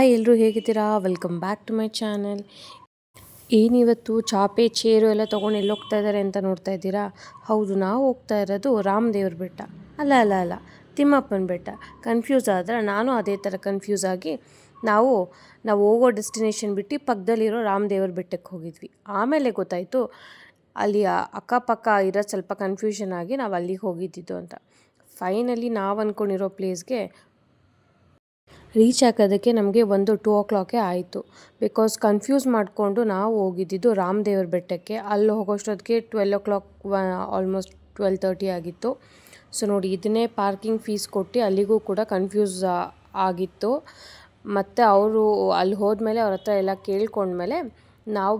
Hi ಎಲ್ಲರೂ ಹೇಗಿದ್ದೀರಾ? Welcome back to my channel. ಏನಿವತ್ತು ಚಾಪೆ ಚೇರು ಎಲ್ಲ ತೊಗೊಂಡು ಎಲ್ಲಿ ಹೋಗ್ತಾ ಇದ್ದಾರೆ ಅಂತ ನೋಡ್ತಾ ಇದ್ದೀರಾ? ಹೌದು, ನಾವು ಹೋಗ್ತಾ ಇರೋದು ರಾಮದೇವ್ರ ಬೆಟ್ಟ. ಅಲ್ಲ, ತಿಮ್ಮಪ್ಪನ ಬೆಟ್ಟ. ಕನ್ಫ್ಯೂಸ್ ಆದರೆ ನಾನು ಅದೇ ಥರ ಕನ್ಫ್ಯೂಸ್ ಆಗಿ ನಾವು ಹೋಗೋ ಡೆಸ್ಟಿನೇಷನ್ ಬಿಟ್ಟು ಪಕ್ಕದಲ್ಲಿರೋ ರಾಮದೇವ್ರ ಬೆಟ್ಟಕ್ಕೆ ಹೋಗಿದ್ವಿ. ಆಮೇಲೆ ಗೊತ್ತಾಯಿತು ಅಲ್ಲಿ ಅಕ್ಕಪಕ್ಕ ಇರೋ ಸ್ವಲ್ಪ ಕನ್ಫ್ಯೂಷನ್ ಆಗಿ ನಾವು ಅಲ್ಲಿಗೆ ಹೋಗಿದ್ದಿದ್ದು ಅಂತ. ಫೈನಲಿ ನಾವು ಅಂದ್ಕೊಂಡಿರೋ ಪ್ಲೇಸ್ಗೆ ರೀಚ್ ಆಗೋದಕ್ಕೆ ನಮಗೆ 2 o'clock ಆಯಿತು. ಬಿಕಾಸ್ ಕನ್ಫ್ಯೂಸ್ ಮಾಡಿಕೊಂಡು ನಾವು ಹೋಗಿದ್ದಿದ್ದು ರಾಮದೇವ್ರ ಬೆಟ್ಟಕ್ಕೆ. ಅಲ್ಲಿ ಹೋಗೋಷ್ಟೊತ್ತಿಗೆ 12 o'clock, ಆಲ್ಮೋಸ್ಟ್ 12:30 ಆಗಿತ್ತು. ಸೊ ನೋಡಿ, ಇದನ್ನೇ ಪಾರ್ಕಿಂಗ್ ಫೀಸ್ ಕೊಟ್ಟು ಅಲ್ಲಿಗೂ ಕೂಡ ಕನ್ಫ್ಯೂಸ್ ಆಗಿತ್ತು. ಮತ್ತು ಅವರು ಅಲ್ಲಿ ಹೋದ್ಮೇಲೆ ಅವ್ರ ಹತ್ರ ಎಲ್ಲ ಕೇಳ್ಕೊಂಡ್ಮೇಲೆ ನಾವು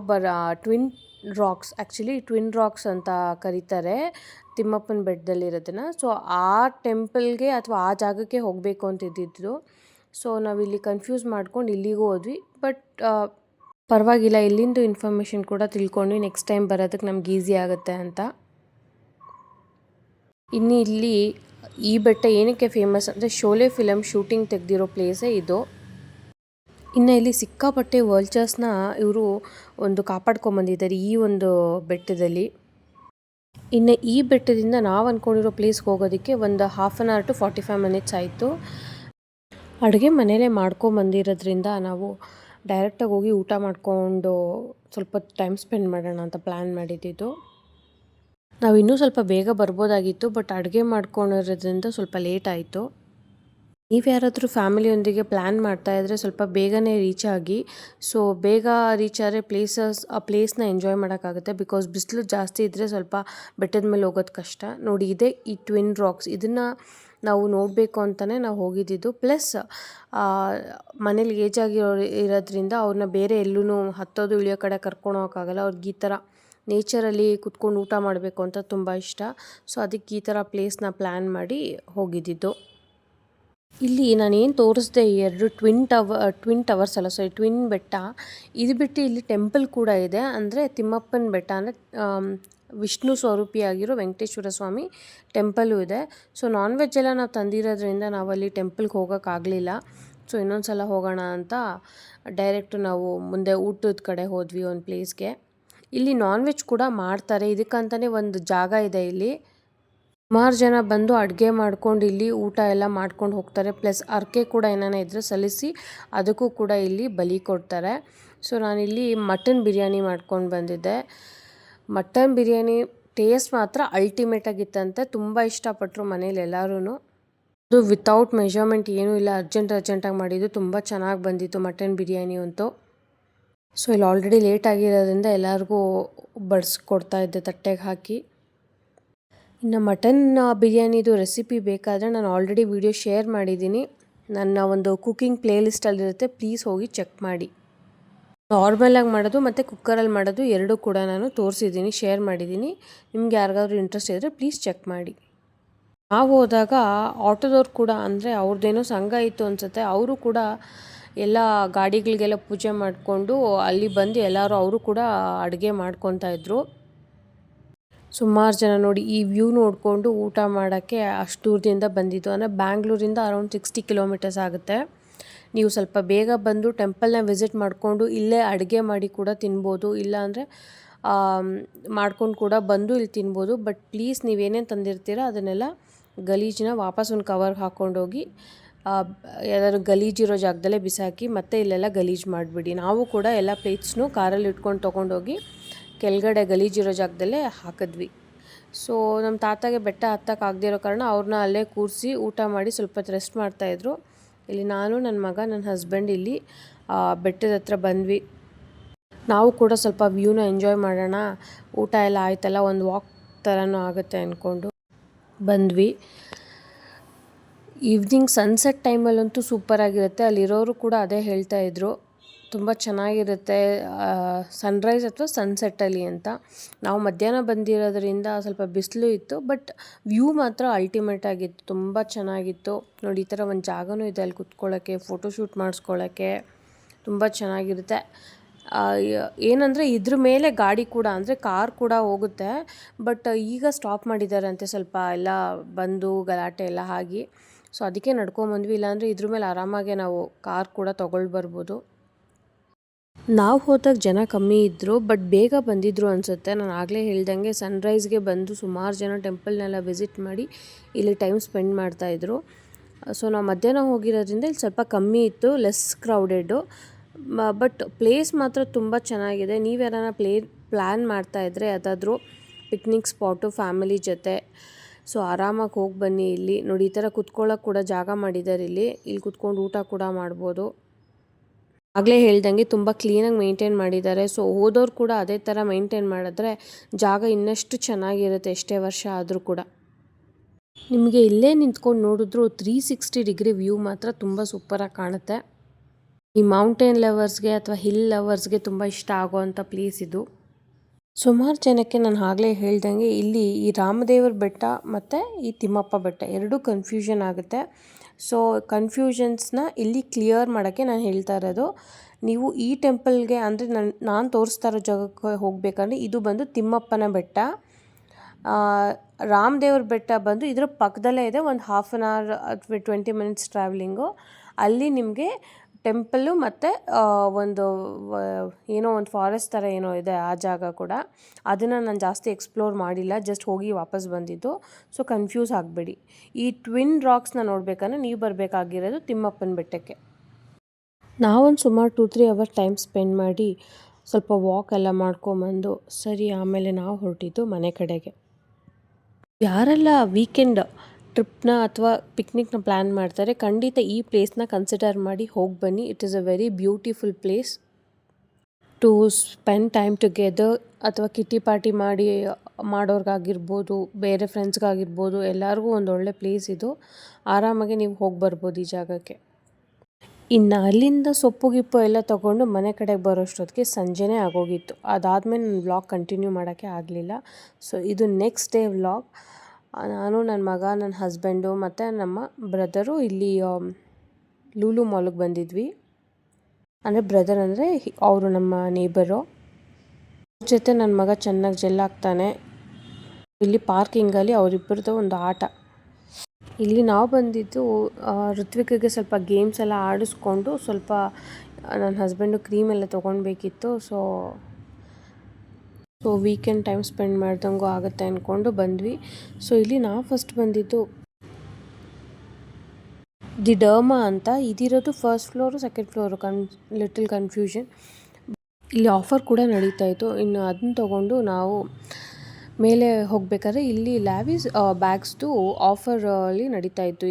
ಟ್ವಿನ್ ರಾಕ್ಸ್ ಅಂತ ಕರೀತಾರೆ ತಿಮ್ಮಪ್ಪನ ಬೆಟ್ಟದಲ್ಲಿರೋದನ್ನು. ಸೊ ಆ ಟೆಂಪಲ್ಗೆ ಅಥವಾ ಆ ಜಾಗಕ್ಕೆ ಹೋಗಬೇಕು ಅಂತಿದ್ದಿದ್ದು. ಸೊ ನಾವಿಲ್ಲಿ ಕನ್ಫ್ಯೂಸ್ ಮಾಡ್ಕೊಂಡು ಇಲ್ಲಿಗೂ ಹೋದ್ವಿ. ಬಟ್ ಪರವಾಗಿಲ್ಲ, ಇಲ್ಲಿಂದು ಇನ್ಫಾರ್ಮೇಷನ್ ಕೂಡ ತಿಳ್ಕೊಂಡ್ವಿ. ನೆಕ್ಸ್ಟ್ ಟೈಮ್ ಬರೋದಕ್ಕೆ ನಮ್ಗೆ ಈಸಿ ಆಗುತ್ತೆ ಅಂತ. ಇನ್ನು ಇಲ್ಲಿ ಈ ಬೆಟ್ಟ ಏನಕ್ಕೆ ಫೇಮಸ್ ಅಂದರೆ ಶೋಲೆ ಫಿಲಮ್ ಶೂಟಿಂಗ್ ತೆಗೆದಿರೋ ಪ್ಲೇಸೇ ಇದು. ಇನ್ನು ಇಲ್ಲಿ ಸಿಕ್ಕಾಪಟ್ಟೆ ವಲ್ಚರ್ಸ್ನ ಇವರು ಕಾಪಾಡ್ಕೊಂಬಂದಿದ್ದಾರೆ ಈ ಒಂದು ಬೆಟ್ಟದಲ್ಲಿ. ಇನ್ನು ಈ ಬೆಟ್ಟದಿಂದ ನಾವು ಅಂದ್ಕೊಂಡಿರೋ ಪ್ಲೇಸ್ಗೆ ಹೋಗೋದಕ್ಕೆ ಒಂದು 1/2 hour to 45 minutes ಆಯಿತು. ಅಡುಗೆ ಮನೇಲೇ ಮಾಡ್ಕೊಂಬಂದಿರೋದ್ರಿಂದ ನಾವು ಡೈರೆಕ್ಟಾಗಿ ಹೋಗಿ ಊಟ ಮಾಡಿಕೊಂಡು ಸ್ವಲ್ಪ ಟೈಮ್ ಸ್ಪೆಂಡ್ ಮಾಡೋಣ ಅಂತ ಪ್ಲ್ಯಾನ್ ಮಾಡಿದ್ದಿದ್ದು. ನಾವು ಇನ್ನೂ ಸ್ವಲ್ಪ ಬೇಗ ಬರ್ಬೋದಾಗಿತ್ತು, ಬಟ್ ಅಡುಗೆ ಮಾಡ್ಕೊಂಡಿರೋದ್ರಿಂದ ಸ್ವಲ್ಪ ಲೇಟ್ ಆಯಿತು. ನೀವು ಯಾರಾದರೂ ಫ್ಯಾಮಿಲಿಯೊಂದಿಗೆ ಪ್ಲ್ಯಾನ್ ಮಾಡ್ತಾಯಿದ್ರೆ ಸ್ವಲ್ಪ ಬೇಗನೆ ರೀಚ್ ಆಗಿ. ಸೊ ಬೇಗ ರೀಚ್ ಆದರೆ ಆ ಪ್ಲೇಸ್ನ ಎಂಜಾಯ್ ಮಾಡೋಕ್ಕಾಗುತ್ತೆ. ಬಿಕಾಸ್ ಬಿಸಿಲು ಜಾಸ್ತಿ ಇದ್ದರೆ ಸ್ವಲ್ಪ ಬೆಟ್ಟದ ಮೇಲೆ ಹೋಗೋದು ಕಷ್ಟ. ನೋಡಿ, ಇದೇ ಈ ಟ್ವಿನ್ ರಾಕ್ಸ್. ಇದನ್ನು ನಾವು ನೋಡಬೇಕು ಅಂತಲೇ ನಾವು ಹೋಗಿದ್ದಿದ್ದು. ಪ್ಲಸ್ ಮನೇಲಿ ಏಜ್ ಇರೋದ್ರಿಂದ ಅವ್ರನ್ನ ಬೇರೆ ಎಲ್ಲೂ ಹತ್ತೋದು ಇಳಿಯೋ ಕಡೆ ಕರ್ಕೊಂಡು ಹೋಗೋಕ್ಕಾಗಲ್ಲ. ಅವ್ರಿಗೆ ಈ ಥರ ನೇಚರಲ್ಲಿ ಕುತ್ಕೊಂಡು ಊಟ ಮಾಡಬೇಕು ಅಂತ ತುಂಬ ಇಷ್ಟ. ಸೊ ಅದಕ್ಕೆ ಈ ಥರ ಪ್ಲೇಸ್ನ ಪ್ಲ್ಯಾನ್ ಮಾಡಿ ಹೋಗಿದ್ದಿದ್ದು. ಇಲ್ಲಿ ನಾನೇನು ತೋರಿಸ್ದೆ 2 ಟ್ವಿನ್ ಬೆಟ್ಟ. ಇದು ಬಿಟ್ಟು ಇಲ್ಲಿ ಟೆಂಪಲ್ ಕೂಡ ಇದೆ. ಅಂದರೆ ತಿಮ್ಮಪ್ಪನ ಬೆಟ್ಟ ಅಂದರೆ ವಿಷ್ಣು ಸ್ವರೂಪಿಯಾಗಿರೋ ವೆಂಕಟೇಶ್ವರ ಸ್ವಾಮಿ ಟೆಂಪಲ್ಲು ಇದೆ. ಸೊ ನಾನ್ ವೆಜ್ ಎಲ್ಲ ನಾವು ತಂದಿರೋದ್ರಿಂದ ನಾವಲ್ಲಿ ಟೆಂಪಲ್ಗೆ ಹೋಗೋಕ್ಕಾಗಲಿಲ್ಲ. ಸೊ ಇನ್ನೊಂದು ಸಲ ಹೋಗೋಣ ಅಂತ ಡೈರೆಕ್ಟು ನಾವು ಮುಂದೆ ಊಟದ ಕಡೆ ಹೋದ್ವಿ ಒಂದು ಪ್ಲೇಸ್ಗೆ. ಇಲ್ಲಿ ನಾನ್ ವೆಜ್ ಕೂಡ ಮಾಡ್ತಾರೆ. ಇದಕ್ಕಂತಲೇ ಒಂದು ಜಾಗ ಇದೆ ಇಲ್ಲಿ. ಸುಮಾರು ಜನ ಬಂದು ಅಡುಗೆ ಮಾಡ್ಕೊಂಡು ಇಲ್ಲಿ ಊಟ ಎಲ್ಲ ಮಾಡ್ಕೊಂಡು ಹೋಗ್ತಾರೆ. ಪ್ಲಸ್ ಹರಕೆ ಕೂಡ ಏನಾನ ಇದ್ದರೆ ಸಲ್ಲಿಸಿ ಅದಕ್ಕೂ ಕೂಡ ಇಲ್ಲಿ ಬಲಿ ಕೊಡ್ತಾರೆ. ಸೊ ನಾನಿಲ್ಲಿ ಮಟನ್ ಬಿರಿಯಾನಿ ಮಾಡ್ಕೊಂಡು ಬಂದಿದ್ದೆ. ಮಟನ್ ಬಿರಿಯಾನಿ ಟೇಸ್ಟ್ ಮಾತ್ರ ಅಲ್ಟಿಮೇಟಾಗಿತ್ತಂತೆ. ತುಂಬ ಇಷ್ಟಪಟ್ಟರು ಮನೇಲಿ ಎಲ್ಲರೂ. ಅದು ವಿತೌಟ್ ಮೆಷರ್ಮೆಂಟ್ ಏನೂ ಇಲ್ಲ, ಅರ್ಜೆಂಟಾಗಿ ಮಾಡಿದ್ದು. ತುಂಬ ಚೆನ್ನಾಗಿ ಬಂದಿತ್ತು ಮಟನ್ ಬಿರಿಯಾನಿ ಅಂತೂ. ಸೊ ಇಲ್ಲಿ ಆಲ್ರೆಡಿ ಲೇಟ್ ಆಗಿರೋದ್ರಿಂದ ಎಲ್ಲರಿಗೂ ಬಡಿಸ್ಕೊಡ್ತಾ ಇದ್ದೆ ತಟ್ಟೆಗೆ ಹಾಕಿ. ಇನ್ನು ಮಟನ್ ಬಿರಿಯಾನಿದು ರೆಸಿಪಿ ಬೇಕಾದರೆ ನಾನು ಆಲ್ರೆಡಿ ವಿಡಿಯೋ ಶೇರ್ ಮಾಡಿದ್ದೀನಿ. ನನ್ನ ಒಂದು ಕುಕ್ಕಿಂಗ್ ಪ್ಲೇ ಲಿಸ್ಟಲ್ಲಿರುತ್ತೆ, ಪ್ಲೀಸ್ ಹೋಗಿ ಚೆಕ್ ಮಾಡಿ. ನಾರ್ಮಲಾಗಿ ಮಾಡೋದು ಮತ್ತು ಕುಕ್ಕರಲ್ಲಿ ಮಾಡೋದು ಎರಡೂ ಕೂಡ ನಾನು ತೋರಿಸಿದ್ದೀನಿ, ಶೇರ್ ಮಾಡಿದ್ದೀನಿ. ನಿಮ್ಗೆ ಯಾರಿಗಾದ್ರೂ ಇಂಟ್ರೆಸ್ಟ್ ಇದ್ದರೆ ಪ್ಲೀಸ್ ಚೆಕ್ ಮಾಡಿ. ನಾವು ಹೋದಾಗ ಆಟೋದವ್ರು ಕೂಡ, ಅಂದರೆ ಅವ್ರದ್ದೇನೋ ಸಂಘ ಇತ್ತು ಅನಿಸುತ್ತೆ, ಅವರು ಕೂಡ ಎಲ್ಲ ಗಾಡಿಗಳಿಗೆಲ್ಲ ಪೂಜೆ ಮಾಡಿಕೊಂಡು ಅಲ್ಲಿ ಬಂದು ಎಲ್ಲರೂ ಅವರು ಕೂಡ ಅಡುಗೆ ಮಾಡ್ಕೊತಾ ಇದ್ರು. ಸುಮಾರು ಜನ ನೋಡಿ ಈ ವ್ಯೂ ನೋಡಿಕೊಂಡು ಊಟ ಮಾಡೋಕ್ಕೆ ಅಷ್ಟು ದೂರದಿಂದ ಬಂದಿದ್ದು. ಅಂದರೆ ಬ್ಯಾಂಗ್ಳೂರಿಂದ ಅರೌಂಡ್ 60 kilometers ಆಗುತ್ತೆ. ನೀವು ಸ್ವಲ್ಪ ಬೇಗ ಬಂದು ಟೆಂಪಲ್ನ ವಿಸಿಟ್ ಮಾಡಿಕೊಂಡು ಇಲ್ಲೇ ಅಡುಗೆ ಮಾಡಿ ಕೂಡ ತಿನ್ಬೋದು. ಇಲ್ಲಾಂದರೆ ಮಾಡ್ಕೊಂಡು ಕೂಡ ಬಂದು ಇಲ್ಲಿ ತಿನ್ಬೋದು. ಬಟ್ ಪ್ಲೀಸ್ ನೀವೇನೇನು ತಂದಿರ್ತೀರ ಅದನ್ನೆಲ್ಲ ಗಲೀಜನ್ನ ವಾಪಸ್ ಒಂದು ಕವರ್ಗೆ ಹಾಕ್ಕೊಂಡೋಗಿ ಯಾವ್ದಾದ್ರು ಗಲೀಜಿರೋ ಜಾಗದಲ್ಲೇ ಬಿಸಾಕಿ ಮತ್ತೆ ಇಲ್ಲೆಲ್ಲ ಗಲೀಜು ಮಾಡಿಬಿಡಿ. ನಾವು ಕೂಡ ಎಲ್ಲ ಪ್ಲೇಟ್ಸ್ನು ಕಾರಲ್ಲಿ ಇಟ್ಕೊಂಡು ತೊಗೊಂಡೋಗಿ ಕೆಳಗಡೆ ಗಲೀಜಿರೋ ಜಾಗದಲ್ಲೇ ಹಾಕಿದ್ವಿ. ಸೊ ನಮ್ಮ ತಾತಾಗೆ ಬೆಟ್ಟ ಹತ್ತಕ್ಕಾಗದಿರೋ ಕಾರಣ ಅವ್ರನ್ನ ಅಲ್ಲೇ ಕೂರಿಸಿ ಊಟ ಮಾಡಿ ಸ್ವಲ್ಪ ಹೊತ್ತು ರೆಸ್ಟ್ ಮಾಡ್ತಾಯಿದ್ರು. ಇಲ್ಲಿ ನಾನು, ನನ್ನ ಮಗ, ನನ್ನ ಹಸ್ಬೆಂಡ್ ಇಲ್ಲಿ ಬೆಟ್ಟದ ಹತ್ರ ಬಂದ್ವಿ. ನಾವು ಕೂಡ ಸ್ವಲ್ಪ ವ್ಯೂನ ಎಂಜಾಯ್ ಮಾಡೋಣ, ಊಟ ಎಲ್ಲ ಆಯ್ತಲ್ಲ, ಒಂದು ವಾಕ್ ಥರನೂ ಆಗುತ್ತೆ ಅಂದ್ಕೊಂಡು ಬಂದ್ವಿ. Evening sunset ಟೈಮಲ್ಲಂತೂ ಸೂಪರಾಗಿರುತ್ತೆ. ಅಲ್ಲಿರೋರು ಕೂಡ ಅದೇ ಹೇಳ್ತಾಯಿದ್ರು, ತುಂಬ ಚೆನ್ನಾಗಿರುತ್ತೆ ಸನ್ರೈಸ್ ಅಥವಾ ಸನ್ಸೆಟ್ಟಲ್ಲಿ ಅಂತ. ನಾವು ಮಧ್ಯಾಹ್ನ ಬಂದಿರೋದ್ರಿಂದ ಸ್ವಲ್ಪ ಬಿಸಿಲು ಇತ್ತು, ಬಟ್ ವ್ಯೂ ಮಾತ್ರ ಅಲ್ಟಿಮೇಟ್ ಆಗಿತ್ತು, ತುಂಬ ಚೆನ್ನಾಗಿತ್ತು. ನೋಡಿ, ಈ ಥರ ಒಂದು ಜಾಗನೂ ಇದೆ ಅಲ್ಲಿ ಕುತ್ಕೊಳ್ಳೋಕ್ಕೆ, ಫೋಟೋಶೂಟ್ ಮಾಡಿಸ್ಕೊಳ್ಳೋಕ್ಕೆ ತುಂಬ ಚೆನ್ನಾಗಿರುತ್ತೆ. ಏನಂದರೆ ಇದ್ರ ಮೇಲೆ ಗಾಡಿ ಕೂಡ, ಅಂದರೆ ಕಾರ್ ಕೂಡ ಹೋಗುತ್ತೆ. ಬಟ್ ಈಗ ಸ್ಟಾಪ್ ಮಾಡಿದ್ದಾರೆ ಅಂತೆ, ಸ್ವಲ್ಪ ಎಲ್ಲ ಬಂದು ಗಲಾಟೆ ಎಲ್ಲ ಆಗಿ. ಸೊ ಅದಕ್ಕೆ ನಡ್ಕೊಂಬಂದ್ವಿ. ಇಲ್ಲಾಂದರೆ ಇದ್ರ ಮೇಲೆ ಆರಾಮಾಗೆ ನಾವು ಕಾರ್ ಕೂಡ ತೊಗೊಳ್ಳಿ ಬರ್ಬೋದು. ನಾವು ಹೋದಾಗ ಜನ ಕಮ್ಮಿ ಇದ್ದರು, ಬಟ್ ಬೇಗ ಬಂದಿದ್ದರು ಅನಿಸುತ್ತೆ. ನಾನು ಆಗಲೇ ಹೇಳ್ದಂಗೆ ಸನ್ರೈಸ್ಗೆ ಬಂದು ಸುಮಾರು ಜನ ಟೆಂಪಲ್ನೆಲ್ಲ ವಿಸಿಟ್ ಮಾಡಿ ಇಲ್ಲಿ ಟೈಮ್ ಸ್ಪೆಂಡ್ ಮಾಡ್ತಾಯಿದ್ರು. ಸೊ ನಾವು ಮಧ್ಯಾಹ್ನ ಹೋಗಿರೋದ್ರಿಂದ ಇಲ್ಲಿ ಸ್ವಲ್ಪ ಕಮ್ಮಿ ಇತ್ತು, ಲೆಸ್ ಕ್ರೌಡೆಡ್ಡು. ಬಟ್ ಪ್ಲೇಸ್ ಮಾತ್ರ ತುಂಬ ಚೆನ್ನಾಗಿದೆ. ನೀವು ಯಾರಾನ ಪ್ಲ್ಯಾನ್ ಮಾಡ್ತಾಯಿದ್ರೆ ಯಾವುದಾದ್ರೂ ಪಿಕ್ನಿಕ್ ಸ್ಪಾಟು ಫ್ಯಾಮಿಲಿ ಜೊತೆ, ಸೊ ಆರಾಮಾಗಿ ಹೋಗಿ ಬನ್ನಿ. ಇಲ್ಲಿ ನೋಡಿ, ಈ ಥರ ಕುತ್ಕೊಳ್ಳೋಕೆ ಕೂಡ ಜಾಗ ಮಾಡಿದ್ದಾರೆ. ಇಲ್ಲಿ ಕುತ್ಕೊಂಡು ಊಟ ಕೂಡ ಮಾಡ್ಬೋದು. ಆಗಲೇ ಹೇಳ್ದಂಗೆ ತುಂಬ ಕ್ಲೀನಾಗಿ ಮೇಂಟೈನ್ ಮಾಡಿದ್ದಾರೆ. ಸೊ ಹೋದವ್ರು ಕೂಡ ಅದೇ ಥರ ಮೇಂಟೈನ್ ಮಾಡಿದ್ರೆ ಜಾಗ ಇನ್ನಷ್ಟು ಚೆನ್ನಾಗಿರುತ್ತೆ, ಎಷ್ಟೇ ವರ್ಷ ಆದರೂ ಕೂಡ. ನಿಮಗೆ ಇಲ್ಲೇ ನಿಂತ್ಕೊಂಡು ನೋಡಿದ್ರು 360 ಡಿಗ್ರಿ ವ್ಯೂ ಮಾತ್ರ ತುಂಬ ಸೂಪರಾಗಿ ಕಾಣುತ್ತೆ. ಈ ಮೌಂಟೇನ್ ಲವರ್ಸ್ಗೆ ಅಥವಾ ಹಿಲ್ ಲವರ್ಸ್ಗೆ ತುಂಬ ಇಷ್ಟ ಆಗೋವಂಥ ಪ್ಲೇಸ್ ಇದು. ಸುಮಾರು ಜನಕ್ಕೆ ನಾನು ಆಗಲೇ ಹೇಳ್ದಂಗೆ ಇಲ್ಲಿ ಈ ರಾಮದೇವ್ರ ಬೆಟ್ಟ ಮತ್ತು ಈ ತಿಮ್ಮಪ್ಪ ಬೆಟ್ಟ ಎರಡೂ ಕನ್ಫ್ಯೂಷನ್ ಆಗುತ್ತೆ. ಸೊ ಕನ್ಫ್ಯೂಷನ್ಸ್ನ ಇಲ್ಲಿ ಕ್ಲಿಯರ್ ಮಾಡೋಕ್ಕೆ ನಾನು ಹೇಳ್ತಾ ಇರೋದು. ನೀವು ಈ ಟೆಂಪಲ್ಗೆ ಅಂದರೆ ನಾನು ತೋರಿಸ್ತಾ ಇರೋ ಜಾಗಕ್ಕೆ ಹೋಗಬೇಕಂದ್ರೆ ಇದು ಬಂದು ತಿಮ್ಮಪ್ಪನ ಬೆಟ್ಟ. ರಾಮದೇವ್ರ ಬೆಟ್ಟ ಬಂದು ಇದರ ಪಕ್ಕದಲ್ಲೇ ಇದೆ, ಒಂದು 1/2 an hour ಅಥವಾ 20 minutes ಟ್ರಾವೆಲಿಂಗು. ಅಲ್ಲಿ ನಿಮಗೆ ಟೆಂಪಲ್ಲು ಮತ್ತು ಒಂದು ಏನೋ ಒಂದು ಫಾರೆಸ್ಟ್ ಥರ ಏನೋ ಇದೆ, ಆ ಜಾಗ ಕೂಡ. ಅದನ್ನು ನಾನು ಜಾಸ್ತಿ ಎಕ್ಸ್ಪ್ಲೋರ್ ಮಾಡಿಲ್ಲ, ಜಸ್ಟ್ ಹೋಗಿ ವಾಪಸ್ ಬಂದಿದ್ದು. ಸೊ ಕನ್ಫ್ಯೂಸ್ ಆಗಬೇಡಿ. ಈ ಟ್ವಿನ್ ರಾಕ್ಸ್ನ ನೋಡಬೇಕಂದ್ರೆ ನೀವು ಬರಬೇಕಾಗಿರೋದು ತಿಮ್ಮಪ್ಪನ ಬೆಟ್ಟಕ್ಕೆ. ನಾವೊಂದು ಸುಮಾರು 2-3 hours ಟೈಮ್ ಸ್ಪೆಂಡ್ ಮಾಡಿ ಸ್ವಲ್ಪ ವಾಕ್ ಎಲ್ಲ ಮಾಡ್ಕೊಂಬಂದು ಸರಿ ಆಮೇಲೆ ನಾವು ಹೊರಟಿದ್ದು ಮನೆ ಕಡೆಗೆ. ಯಾರೆಲ್ಲ ವೀಕೆಂಡ್ ಟ್ರಿಪ್ನ ಅಥವಾ ಪಿಕ್ನಿಕ್ನ ಪ್ಲ್ಯಾನ್ ಮಾಡ್ತಾರೆ, ಖಂಡಿತ ಈ ಪ್ಲೇಸ್ನ ಕನ್ಸಿಡರ್ ಮಾಡಿ ಹೋಗಿ ಬನ್ನಿ. It is a very beautiful place to spend time together. ಅಥವಾ ಕಿಟ್ಟಿ ಪಾರ್ಟಿ ಮಾಡೋರ್ಗಾಗಿರ್ಬೋದು, ಬೇರೆ ಫ್ರೆಂಡ್ಸ್ಗಾಗಿರ್ಬೋದು, ಎಲ್ಲರಿಗೂ ಒಂದು ಒಳ್ಳೆ ಪ್ಲೇಸ್ ಇದು. ಆರಾಮಾಗಿ ನೀವು ಹೋಗಿ ಬರ್ಬೋದು ಈ ಜಾಗಕ್ಕೆ. ಇನ್ನು ಅಲ್ಲಿಂದ ಸೊಪ್ಪು ಗಿಪ್ಪು ಎಲ್ಲ ತೊಗೊಂಡು ಮನೆ ಕಡೆಗೆ ಬರೋಷ್ಟೊತ್ತಿಗೆ ಸಂಜೆನೇ ಆಗೋಗಿತ್ತು. ಅದಾದಮೇಲೆ ನನ್ನ ವ್ಲಾಗ್ ಕಂಟಿನ್ಯೂ ಮಾಡೋಕ್ಕೆ ಆಗಲಿಲ್ಲ. ಸೊ ಇದು ನೆಕ್ಸ್ಟ್ ಡೇ ವ್ಲಾಗ್. ನಾನು, ನನ್ನ ಮಗ, ನನ್ನ ಹಸ್ಬೆಂಡು ಮತ್ತು ನಮ್ಮ ಬ್ರದರು ಇಲ್ಲಿ ಲೂಲು ಮಾಲ್ಗೆ ಬಂದಿದ್ವಿ. ಅಂದರೆ ಬ್ರದರ್ ಅಂದರೆ ಅವರು ನಮ್ಮ ನೇಬರು. ಅವ್ರ ಜೊತೆ ನನ್ನ ಮಗ ಚೆನ್ನಾಗಿ ಜೆಲ್ ಆಗ್ತಾನೆ. ಇಲ್ಲಿ ಪಾರ್ಕಿಂಗಲ್ಲಿ ಅವರಿಬ್ಬರದ್ದು ಒಂದು ಆಟ. ಇಲ್ಲಿ ನಾವು ಬಂದಿದ್ದು ಋತ್ವಿಕಿಗೆ ಸ್ವಲ್ಪ ಗೇಮ್ಸ್ ಎಲ್ಲ ಆಡಿಸ್ಕೊಂಡು ಸ್ವಲ್ಪ ನನ್ನ ಹಸ್ಬೆಂಡು ಕ್ರೀಮ್ ಎಲ್ಲ ತೊಗೊಳ್ಬೇಕಿತ್ತು. ಸೊ ವೀಕೆಂಡ್ ಟೈಮ್ ಸ್ಪೆಂಡ್ ಮಾಡ್ದಂಗೂ ಆಗುತ್ತೆ ಅಂದ್ಕೊಂಡು ಬಂದ್ವಿ. ಸೊ ಇಲ್ಲಿ ನಾವು ಫಸ್ಟ್ ಬಂದಿದ್ದು ದಿ ಡರ್ಮಾ ಅಂತ. ಇದಿರೋದು first floor, second floor, little confusion. ಇಲ್ಲಿ ಆಫರ್ ಕೂಡ ನಡೀತಾ ಇತ್ತು. ಇನ್ನು ಅದನ್ನ ತೊಗೊಂಡು ನಾವು ಮೇಲೆ ಹೋಗಬೇಕಾದ್ರೆ ಇಲ್ಲಿ ಲ್ಯಾವಿಸ್ ಬ್ಯಾಗ್ಸ್ದು ಆಫರಲ್ಲಿ ನಡೀತಾ ಇತ್ತು.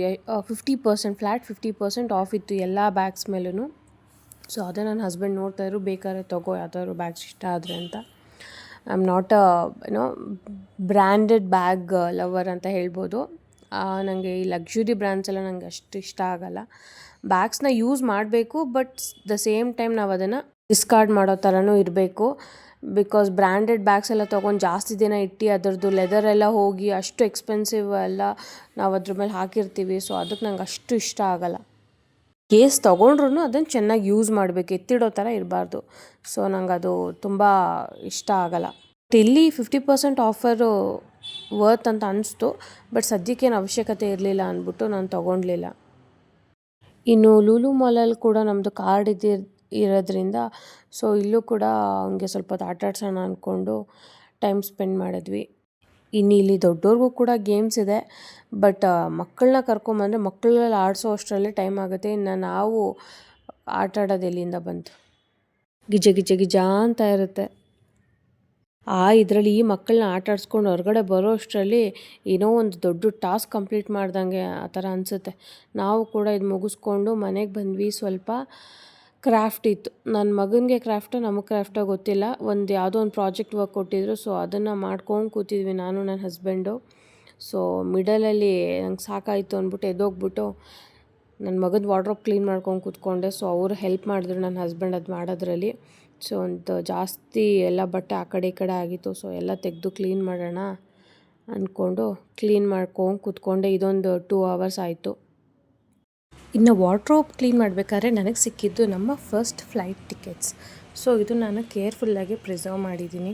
50% ಫ್ಲ್ಯಾಟ್ 50% ಆಫ್ ಇತ್ತು ಎಲ್ಲ ಬ್ಯಾಗ್ಸ್ ಮೇಲೂ. ಸೊ ಅದೇ ನನ್ನ ಹಸ್ಬೆಂಡ್ ನೋಡ್ತಾಯಿದ್ರು, ಬೇಕಾದ್ರೆ ತೊಗೋ ಯಾವ್ದಾದ್ರು ಬ್ಯಾಗ್ಸ್ ಇಷ್ಟ ಆದರೆ ಅಂತ. I am not branded bag lover ಅಂತ ಹೇಳ್ಬೋದು. ನನಗೆ ಈ ಲಕ್ಸುರಿ ಬ್ರ್ಯಾಂಡ್ಸ್ ಎಲ್ಲ ನನಗೆ ಅಷ್ಟು ಇಷ್ಟ ಆಗಲ್ಲ. ಬ್ಯಾಗ್ಸ್ನ ಯೂಸ್ ಮಾಡಬೇಕು, ಬಟ್ ದ ಸೇಮ್ ಟೈಮ್ ನಾವು ಅದನ್ನು ಡಿಸ್ಕಾರ್ಡ್ ಮಾಡೋ ಥರನೂ ಇರಬೇಕು. ಬಿಕಾಸ್ ಬ್ರ್ಯಾಂಡೆಡ್ ಬ್ಯಾಗ್ಸ್ ಎಲ್ಲ ತೊಗೊಂಡು ಜಾಸ್ತಿ ದಿನ ಇಟ್ಟು ಅದರದ್ದು ಲೆದರ್ ಎಲ್ಲ ಹೋಗಿ ಅಷ್ಟು ಎಕ್ಸ್ಪೆನ್ಸಿವ್ ಎಲ್ಲ ನಾವು ಅದ್ರ ಮೇಲೆ ಹಾಕಿರ್ತೀವಿ. ಸೊ ಅದಕ್ಕೆ ನಂಗೆ ಅಷ್ಟು ಇಷ್ಟ ಆಗಲ್ಲ. ಕೇಸ್ ತೊಗೊಂಡ್ರು ಅದನ್ನು ಚೆನ್ನಾಗಿ ಯೂಸ್ ಮಾಡಬೇಕು, ಎತ್ತಿಡೋ ಥರ ಇರಬಾರ್ದು. ಸೊ ನಂಗೆ ಅದು ತುಂಬ ಇಷ್ಟ ಆಗಲ್ಲ. ಬಟ್ ಇಲ್ಲಿ 50% ಆಫರು ವರ್ತ್ ಅಂತ ಅನಿಸ್ತು, ಬಟ್ ಸದ್ಯಕ್ಕೇನು ಅವಶ್ಯಕತೆ ಇರಲಿಲ್ಲ ಅಂದ್ಬಿಟ್ಟು ನಾನು ತೊಗೊಳ್ಲಿಲ್ಲ. ಇನ್ನು ಲೂಲು ಮಾಲಲ್ಲಿ ಕೂಡ ನಮ್ಮದು ಕಾರ್ಡ್ ಇರೋದ್ರಿಂದ ಸೊ ಇಲ್ಲೂ ಕೂಡ ಹಂಗೆ ಸ್ವಲ್ಪ ಹೊತ್ತು ಆಟ ಆಡ್ಸೋಣ ಅಂದ್ಕೊಂಡು ಟೈಮ್ ಸ್ಪೆಂಡ್ ಮಾಡಿದ್ವಿ. ಇನ್ನು ಇಲ್ಲಿ ದೊಡ್ಡವ್ರಿಗೂ ಕೂಡ ಗೇಮ್ಸ್ ಇದೆ, ಬಟ್ ಮಕ್ಕಳನ್ನ ಕರ್ಕೊಂಬಂದರೆ ಮಕ್ಕಳೆಲ್ಲ ಆಡಿಸೋ ಅಷ್ಟರಲ್ಲೇ ಟೈಮ್ ಆಗುತ್ತೆ. ಇನ್ನು ನಾವು ಆಟ ಆಡೋದು ಎಲ್ಲಿಂದ ಬಂತು. ಗಿಜ ಗಿಜ ಗಿಜ ಅಂತ ಇರುತ್ತೆ. ಇದರಲ್ಲಿ ಈ ಮಕ್ಕಳನ್ನ ಆಟ ಆಡಿಸ್ಕೊಂಡು ಹೊರಗಡೆ ಬರೋ ಅಷ್ಟರಲ್ಲಿ ಏನೋ ಒಂದು ದೊಡ್ಡ ಟಾಸ್ಕ್ ಕಂಪ್ಲೀಟ್ ಮಾಡ್ದಂಗೆ ಆ ಥರ ಅನಿಸುತ್ತೆ. ನಾವು ಕೂಡ ಇದು ಮುಗಿಸ್ಕೊಂಡು ಮನೆಗೆ ಬಂದ್ವಿ. ಸ್ವಲ್ಪ ಕ್ರಾಫ್ಟ್ ಇತ್ತು. ನನ್ನ ಮಗನಿಗೆ ಕ್ರಾಫ್ಟೋ ನಮಗೆ ಕ್ರಾಫ್ಟೋ ಗೊತ್ತಿಲ್ಲ, ಯಾವುದೋ ಒಂದು ಪ್ರಾಜೆಕ್ಟ್ ವರ್ಕ್ ಕೊಟ್ಟಿದ್ರು. ಸೊ ಅದನ್ನು ಮಾಡ್ಕೊಂಡು ಕೂತಿದ್ವಿ ನಾನು, ನನ್ನ ಹಸ್ಬೆಂಡು. ಸೊ ಮಿಡಲಲ್ಲಿ ನಂಗೆ ಸಾಕಾಯಿತು ಅಂದ್ಬಿಟ್ಟು ಎದ್ದೋಗ್ಬಿಟ್ಟು ನನ್ನ ಮಗದ ವಾರ್ಡ್ರೋಬ್ ಕ್ಲೀನ್ ಮಾಡ್ಕೊಂಡು ಕೂತ್ಕೊಂಡೆ. ಸೊ ಅವರು ಹೆಲ್ಪ್ ಮಾಡಿದ್ರು ನನ್ನ ಹಸ್ಬೆಂಡ್ ಅದು ಮಾಡೋದ್ರಲ್ಲಿ. ಸೊ ಒಂದು ಜಾಸ್ತಿ ಎಲ್ಲ ಬಟ್ಟೆ ಆ ಕಡೆ ಈ ಕಡೆ ಆಗಿತ್ತು. ಸೊ ಎಲ್ಲ ತೆಗೆದು ಕ್ಲೀನ್ ಮಾಡೋಣ ಅಂದ್ಕೊಂಡು ಕ್ಲೀನ್ ಮಾಡ್ಕೊಂಡು ಕೂತ್ಕೊಂಡೆ. ಇದೊಂದು 2 hours ಆಯಿತು. ಇನ್ನು ವಾರ್ಡ್ರೋಬ್ ಕ್ಲೀನ್ ಮಾಡಬೇಕಾದ್ರೆ ನನಗೆ ಸಿಕ್ಕಿದ್ದು ನಮ್ಮ ಫಸ್ಟ್ ಫ್ಲೈಟ್ ಟಿಕೆಟ್ಸ್. ಸೊ ಇದು ನಾನು ಕೇರ್ಫುಲ್ಲಾಗಿ ಪ್ರಿಸರ್ವ್ ಮಾಡಿದ್ದೀನಿ.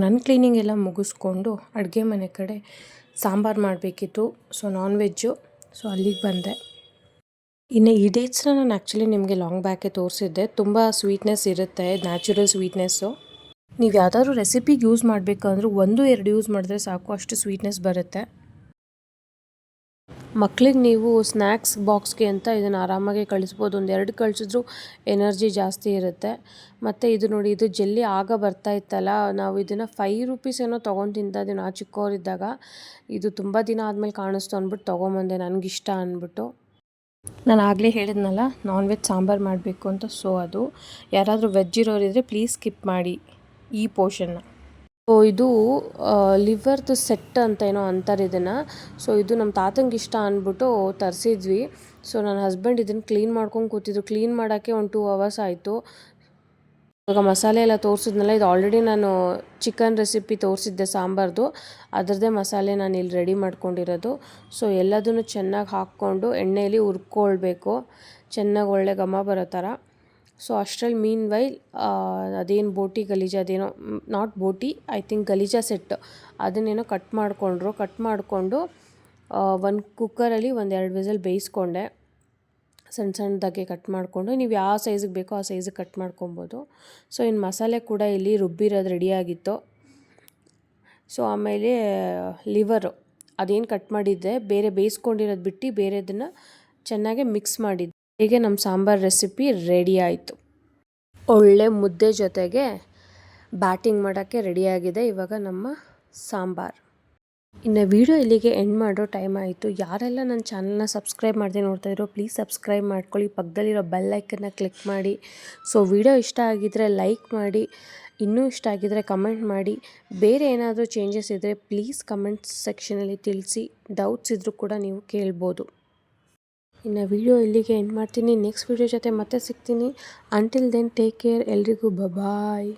ನನ್ನ ಕ್ಲೀನಿಂಗ್ ಎಲ್ಲ ಮುಗಿಸ್ಕೊಂಡು ಅಡುಗೆ ಮನೆ ಕಡೆ ಸಾಂಬಾರು ಮಾಡಬೇಕಿತ್ತು. So non veg. ಸೊ ಅಲ್ಲಿಗೆ ಬಂದೆ. ಇನ್ನು ಈ ಡೇಟ್ಸ್ನ ನಾನು ಆ್ಯಕ್ಚುಲಿ ನಿಮಗೆ ಲಾಂಗ್ ಬ್ಯಾಕೆ ತೋರಿಸಿದ್ದೆ. ತುಂಬ ಸ್ವೀಟ್ನೆಸ್ ಇರುತ್ತೆ, ನ್ಯಾಚುರಲ್ ಸ್ವೀಟ್ನೆಸ್ಸು. ನೀವು ಯಾವುದಾದ್ರೂ ರೆಸಿಪಿಗೆ ಯೂಸ್ ಮಾಡಬೇಕಂದ್ರೂ 1-2 ಯೂಸ್ ಮಾಡಿದ್ರೆ ಸಾಕು, ಅಷ್ಟು ಸ್ವೀಟ್ನೆಸ್ ಬರುತ್ತೆ. ಮಕ್ಳಿಗೆ ನೀವು ಸ್ನ್ಯಾಕ್ಸ್ ಬಾಕ್ಸ್ಗೆ ಅಂತ ಇದನ್ನು ಆರಾಮಾಗಿ ಕಳಿಸ್ಬೋದು. 1-2 ಕಳಿಸಿದ್ರು ಎನರ್ಜಿ ಜಾಸ್ತಿ ಇರುತ್ತೆ. ಮತ್ತು ಇದು ನೋಡಿ, ಇದು ಜೆಲ್ಲಿ ಆಗ ಬರ್ತಾ ಇತ್ತಲ್ಲ, ನಾವು ಇದನ್ನು 5 ರೂಪೀಸ್ ಏನೋ ತೊಗೊಂಡು ತಿಂತಾಯಿದ್ವಿ ನಾವು ಚಿಕ್ಕವರಿದ್ದಾಗ. ಇದು ತುಂಬ ದಿನ ಆದಮೇಲೆ ಕಾಣಿಸ್ತು ಅಂದ್ಬಿಟ್ಟು ತೊಗೊಂಬಂದೆ, ನನಗಿಷ್ಟ ಅಂದ್ಬಿಟ್ಟು. ನಾನು ಆಗಲೇ ಹೇಳಿದ್ನಲ್ಲ ನಾನ್ ವೆಜ್ ಸಾಂಬಾರು ಮಾಡಬೇಕು ಅಂತ. ಸೊ ಅದು ಯಾರಾದರೂ ವೆಜ್ ಇರೋರಿದ್ದರೆ ಪ್ಲೀಸ್ ಸ್ಕಿಪ್ ಮಾಡಿ ಈ ಪೋರ್ಷನ್ನ. ಸೊ ಇದು ಲಿವರ್ದು ಸೆಟ್ ಅಂತ ಏನೋ ಅಂತಾರೆ ಇದನ್ನು. ಸೊ ಇದು ನಮ್ಮ ತಾತಂಗೆ ಇಷ್ಟ ಅಂದ್ಬಿಟ್ಟು ತರಿಸಿದ್ವಿ. ಸೊ ನನ್ನ ಹಸ್ಬೆಂಡ್ ಇದನ್ನು ಕ್ಲೀನ್ ಮಾಡ್ಕೊಂಡು ಕೂತಿದ್ರು. ಕ್ಲೀನ್ ಮಾಡೋಕ್ಕೆ ಒಂದು 2 ಅವರ್ಸ್ ಆಯಿತು. ಇವಾಗ ಮಸಾಲೆ ಎಲ್ಲ ತೋರಿಸಿದ್ನಲ್ಲ, ಇದು ಆಲ್ರೆಡಿ ನಾನು ಚಿಕನ್ ರೆಸಿಪಿ ತೋರಿಸಿದ್ದೆ ಸಾಂಬಾರ್ದು, ಅದರದ್ದೇ ಮಸಾಲೆ ನಾನು ಇಲ್ಲಿ ರೆಡಿ ಮಾಡ್ಕೊಂಡಿರೋದು. ಸೊ ಎಲ್ಲದನ್ನು ಚೆನ್ನಾಗಿ ಹಾಕ್ಕೊಂಡು ಎಣ್ಣೆಯಲ್ಲಿ ಹುರ್ಕೊಳ್ಬೇಕು, ಚೆನ್ನಾಗಿ ಒಳ್ಳೆ ಘಮ ಬರೋ ಥರ. ಸೊ ಅಷ್ಟರಲ್ಲಿ ಮೀನ್ ವೈಲ್ ಅದೇನು ಬೋಟಿ ಗಲೀಜಾ, ಅದೇನೋ ನಾಟ್ ಬೋಟಿ, ಐ ಥಿಂಕ್ ಗಲೀಜಾ ಸೆಟ್, ಅದನ್ನೇನೋ ಕಟ್ ಮಾಡಿಕೊಂಡು ಒಂದು ಕುಕ್ಕರಲ್ಲಿ 1-2 ವಿಸಲ್ ಬೇಯಿಸ್ಕೊಂಡೆ. ಸಣ್ಣ ಸಣ್ಣದಾಗೆ ಕಟ್ ಮಾಡಿಕೊಂಡು, ನೀವು ಯಾವ ಸೈಜಿಗೆ ಬೇಕೋ ಆ ಸೈಜಿಗೆ ಕಟ್ ಮಾಡ್ಕೊಬೋದು. ಸೊ ಇನ್ನು ಮಸಾಲೆ ಕೂಡ ಇಲ್ಲಿ ರುಬ್ಬಿರೋದು ರೆಡಿಯಾಗಿತ್ತು. ಸೊ ಆಮೇಲೆ ಲಿವರು ಅದೇನು ಕಟ್ ಮಾಡಿದ್ದೆ, ಬೇರೆ ಬೇಯಿಸ್ಕೊಂಡಿರೋದು ಬಿಟ್ಟು ಬೇರೆದನ್ನು ಚೆನ್ನಾಗಿ ಮಿಕ್ಸ್ ಮಾಡಿದ್ದೆ. ಹೀಗೆ ನಮ್ಮ ಸಾಂಬಾರು ರೆಸಿಪಿ ರೆಡಿ ಆಯಿತು. ಒಳ್ಳೆ ಮುದ್ದೆ ಜೊತೆಗೆ ಬ್ಯಾಟಿಂಗ್ ಮಾಡೋಕ್ಕೆ ರೆಡಿಯಾಗಿದೆ ಇವಾಗ ನಮ್ಮ ಸಾಂಬಾರು. ಇನ್ನು ವಿಡಿಯೋ ಇಲ್ಲಿಗೆ ಎಂಡ್ ಮಾಡೋ ಟೈಮ್ ಆಯಿತು. ಯಾರೆಲ್ಲ ನನ್ನ ಚಾನಲ್ನ ಸಬ್ಸ್ಕ್ರೈಬ್ ಮಾಡದೆ ನೋಡ್ತಾ ಇರೋ ಪ್ಲೀಸ್ ಸಬ್ಸ್ಕ್ರೈಬ್ ಮಾಡ್ಕೊಳ್ಳಿ, ಪಕ್ಕದಲ್ಲಿರೋ ಬೆಲ್ ಐಕನ್ನ ಕ್ಲಿಕ್ ಮಾಡಿ. ಸೊ ವಿಡಿಯೋ ಇಷ್ಟ ಆಗಿದ್ದರೆ ಲೈಕ್ ಮಾಡಿ, ಇನ್ನೂ ಇಷ್ಟ ಆಗಿದ್ದರೆ ಕಮೆಂಟ್ ಮಾಡಿ. ಬೇರೆ ಏನಾದರೂ ಚೇಂಜಸ್ ಇದ್ದರೆ ಪ್ಲೀಸ್ ಕಮೆಂಟ್ಸ್ ಸೆಕ್ಷನಲ್ಲಿ ತಿಳಿಸಿ. ಡೌಟ್ಸ್ ಇದ್ದರೂ ಕೂಡ ನೀವು ಕೇಳ್ಬೋದು. ಇನ್ನು ವಿಡಿಯೋ ಇಲ್ಲಿಗೆ ಎಂಡ್ ಮಾಡ್ತೀನಿ. ನೆಕ್ಸ್ಟ್ ವಿಡಿಯೋ ಜೊತೆ ಮತ್ತೆ ಸಿಗ್ತೀನಿ. Until then take care. ಎಲ್ರಿಗೂ ಬಾಯ್.